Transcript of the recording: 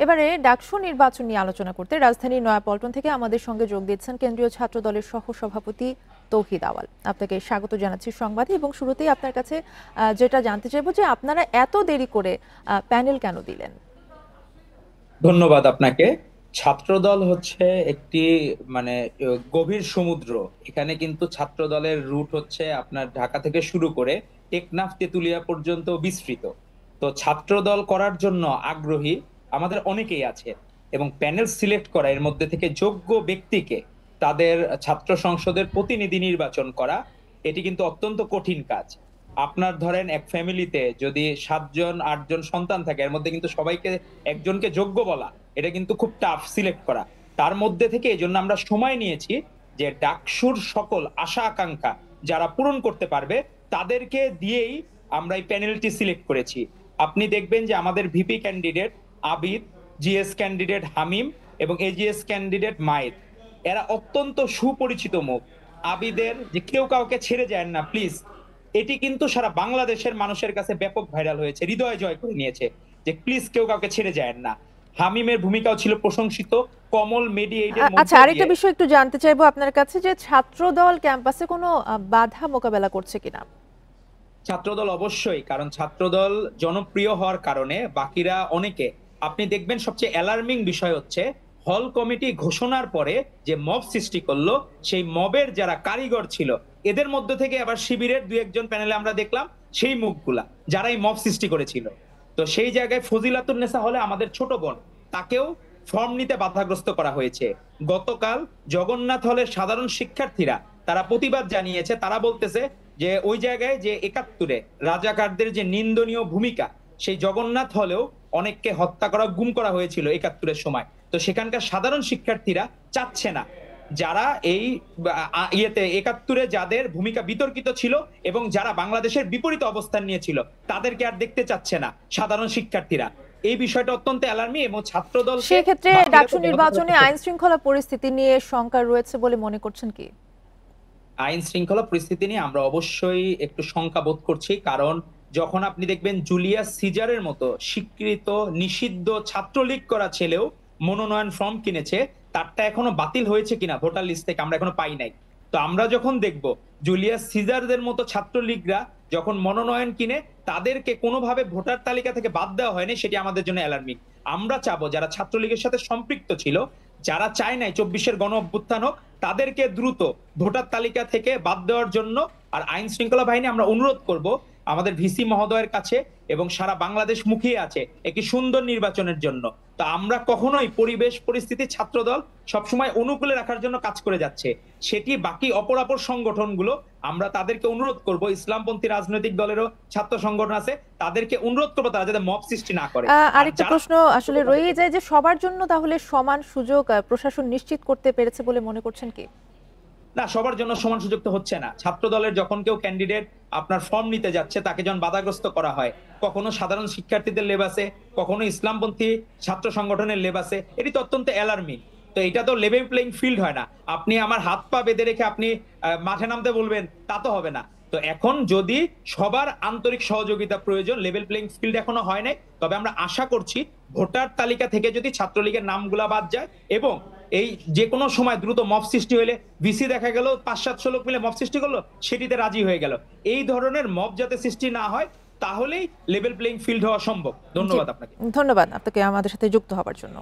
এবারে ডাকসু নির্বাচন নিয়ে আলোচনা করতে রাজধানীর নয়াপল্টন থেকে আমাদের সঙ্গে যোগ দিচ্ছেন কেন্দ্রীয় ছাত্র দলের সহসভাপতি তৌহিদ আওয়াল। আপনাকে স্বাগত জানাচ্ছি সংবাদে, এবং শুরুতেই আপনার কাছে যেটা জানতে চাইবো যে আপনারা এত দেরি করে প্যানেল কেন দিলেন? ধন্যবাদ আপনাকে। ছাত্রদল হচ্ছে একটি মানে গভীর সমুদ্র। এখানে কিন্তু ছাত্রদলের রুট হচ্ছে আপনার ঢাকা থেকে শুরু করে টেকনাফ তেতুলিয়া পর্যন্ত বিস্তৃত। তো ছাত্রদল করার জন্য আগ্রহী আমাদের অনেকেই আছে, এবং প্যানেল সিলেক্ট করা, এর মধ্যে থেকে যোগ্য ব্যক্তিকে তাদের ছাত্র সংসদের প্রতিনিধি নির্বাচন করা, এটি কিন্তু অত্যন্ত কঠিন কাজ। আপনার ধরেন এক ফ্যামিলিতে যদি 7 জন 8 জন সন্তান থাকে, এর মধ্যে কিন্তু সবাইকে একজনকে যোগ্য বলা, এটা কিন্তু খুব টাফ সিলেক্ট করা। তার মধ্যে থেকে এই জন্য আমরা সময় নিয়েছি যে ডাকসুর সকল আশা আকাঙ্ক্ষা যারা পূরণ করতে পারবে তাদেরকে দিয়েই আমরা এই প্যানেলটি সিলেক্ট করেছি। আপনি দেখবেন যে আমাদের VP candidate Abid, GS candidate Hamim এবং এজিএস ক্যান্ডিডেট মাইদ, এরা অত্যন্ত সুপরিচিত মুখ। আবিদের যে কেউ কাউকে ছেড়ে যায় না প্লিজ, এটি কিন্তু সারা বাংলাদেশের মানুষের কাছে ব্যাপক ভাইরাল হয়েছে, হৃদয় জয় করে নিয়েছে যে প্লিজ কেউ কাউকে ছেড়ে যায় না। হামিমের ভূমিকাও ছিল প্রশংসিত, কমল মেডিয়েটের আচ্ছা, মধ্যে আরেকটা দিয়ে। বিষয় একটু জানতে চাইবো আপনার কাছে, যে ছাত্র দল ক্যাম্পাসে কোনো বাধা মোকাবেলা করছে কিনা? ছাত্রদল অবশ্যই, কারণ ছাত্রদল জনপ্রিয় হওয়ার কারণে বাকিরা অনেকে, আপনি দেখবেন সবচেয়ে অ্যালার্মিং বিষয় হচ্ছে হল কমিটি ঘোষণার পরে যে মব সৃষ্টি করলো, সেই মবের যারা কারিগর ছিল এদের মধ্যে থেকে আবার শিবিরের 2-1 জন প্যানেলে আমরা দেখলাম সেই মুখগুলা যারা এই মব সৃষ্টি করেছিল। তো সেই জায়গায় ফজিলাতুন্নেসা হলে আমাদের ছোট বোন, তাকেও ফর্ম নিতে বাধাগ্রস্ত করা হয়েছে। গতকাল জগন্নাথ হলের সাধারণ শিক্ষার্থীরা তারা প্রতিবাদ জানিয়েছে, তারা বলতেছে যে ওই জায়গায় যে 71-এ রাজাকারদের যে নিন্দনীয় ভূমিকা, সেই জগন্নাথ হলেও অনেককে হত্যা করা, গুম করা হয়েছিল 71-এর সময়। তো সেখানকার সাধারণ শিক্ষার্থীরা চাচ্ছে না যারা এই ইয়েতে 71-এ যাদের ভূমিকা বিতর্কিত ছিল এবং যারা বাংলাদেশের বিপরীত অবস্থান নিয়েছিল, তাদেরকে আর দেখতে চাচ্ছে না সাধারণ শিক্ষার্থীরা। এই বিষয়টা অত্যন্ত অ্যালার্মি, এবং ছাত্রদলকে সেক্ষেত্রে বাকিরা তো ডাকসু নির্বাচনে বাধাগ্রস্ত। আইন শৃঙ্খলা পরিস্থিতি নিয়ে শঙ্কা রয়েছে বলে মনে করছেন কি? আইন শৃঙ্খলা পরিস্থিতি নিয়ে আমরা অবশ্যই একটু শঙ্কা বোধ করছি, কারণ যখন আপনি দেখবেন জুলিয়াস সিজারের মতো স্বীকৃত নিষিদ্ধ ছাত্রলীগ করা ছেলেও মনোনয়ন ফর্ম কিনেছে, তারটা এখনো বাতিল হয়েছে কিনা ভোটার লিস্ট থেকে আমরা এখনো পাই নাই। তো আমরা যখন দেখব জুলিয়াস সিজারদের মতো ছাত্রলীগরা যখন মনোনয়ন কিনে তাদেরকে কোনোভাবে ভোটার তালিকা থেকে বাদ দেওয়া হয়নি, সেটি আমাদের জন্য অ্যালার্মিং। আমরা চাবো যারা ছাত্রলীগের সাথে সম্পৃক্ত ছিল, যারা চায় নাই 24-এর গণ অভ্যুত্থান হোক, তাদেরকে দ্রুত ভোটার তালিকা থেকে বাদ দেওয়ার জন্য। আর আইন শৃঙ্খলা বাহিনী আমরা অনুরোধ করব আমাদের ভিসি মহোদয়ের কাছে, এবং সারা বাংলাদেশ মুখিয়ে আছে একটি সুন্দর নির্বাচনের জন্য। তো আমরা কখনোই পরিবেশ পরিস্থিতি ছাত্রদল সবসময় অনুকূলে রাখার জন্য কাজ করে যাচ্ছে, সেটি বাকি অপরাপর সংগঠনগুলো, আমরা তাদেরকে অনুরোধ করব, ইসলামপন্থী রাজনৈতিক দলেরও ছাত্র সংগঠন আছে, তাদেরকে অনুরোধ করবো তারা যাতে মব সৃষ্টি না করে। আর আরেকটা যারা প্রশ্ন আসলে রয়েই যায়, যে সবার জন্য তাহলে সমান সুযোগ প্রশাসন নিশ্চিত করতে পেরেছে বলে মনে করছেন কি? না, সবার জন্য সমান সুযোগ তো হচ্ছে না। ছাত্র দলের যখন কেউ ক্যান্ডিডেট আপনার ফর্ম নিতে যাচ্ছে, তাকে যখন বাধাগ্রস্ত করা হয়, কখনো সাধারণ শিক্ষার্থীদের লেবাসে, কখনো ইসলামপন্থী ছাত্র সংগঠনের লেবাসে, এটি তো অত্যন্ত অ্যালার্মিং। তো এটা তো লেভেল প্লেইং ফিল্ড হয় না। আপনি আমার হাত পা বেঁধে রেখে আপনি মাঠে নামতে বলবেন, তা তো হবে না। তো এখন যদি সবার আন্তরিক সহযোগিতা প্রয়োজন, লেভেল প্লেইং ফিল্ড এখনো হয় নাই, তবে আমরা আশা করছি ভোটার তালিকা থেকে যদি ছাত্রলীগের নামগুলা বাদ যায়, এবং এই যে কোনো সময় দ্রুত মব সৃষ্টি হলে, ভিসি দেখা গেল 500-700 লোক মিলে মব সৃষ্টি করলো, সেটিতে রাজি হয়ে গেল, এই ধরনের মব যাতে সৃষ্টি না হয়, তাহলেই লেভেল প্লেইং ফিল্ড হওয়া সম্ভব। জি, ধন্যবাদ আপনাকে। ধন্যবাদ আপনাকে আমাদের সাথে যুক্ত হওয়ার জন্য।